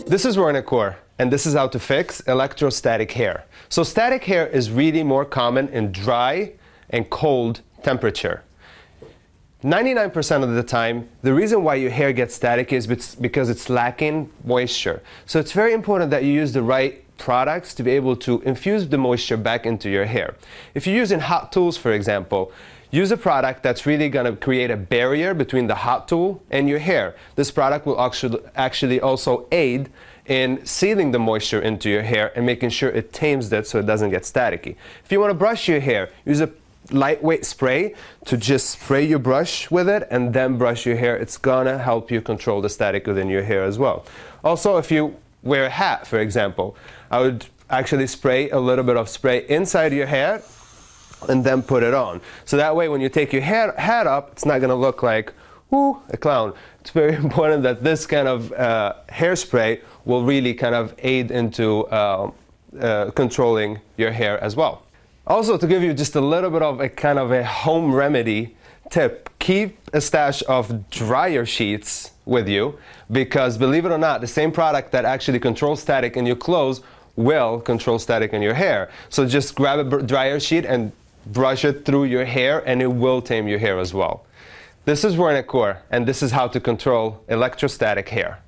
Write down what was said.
This is Wernicor, and this is how to fix electrostatic hair. So static hair is really more common in dry and cold temperature. 99% of the time, the reason why your hair gets static is because it's lacking moisture. So it's very important that you use the right products to be able to infuse the moisture back into your hair. If you're using hot tools, for example, use a product that's really going to create a barrier between the hot tool and your hair. This product will actually also aid in sealing the moisture into your hair and making sure it tames it so it doesn't get staticky. If you want to brush your hair, use a lightweight spray to just spray your brush with it and then brush your hair. It's gonna help you control the static within your hair as well. Also, if you wear a hat, for example, I would actually spray a little bit of spray inside your hair and then put it on. So that way when you take your hat up, it's not gonna look like, ooh, a clown. It's very important that this kind of hairspray will really kind of aid into controlling your hair as well. Also, to give you just a little bit of a kind of a home remedy tip, keep a stash of dryer sheets with you, because believe it or not, the same product that actually controls static in your clothes will control static in your hair. So just grab a dryer sheet and brush it through your hair and it will tame your hair as well. This is Wernicor, and this is how to control electrostatic hair.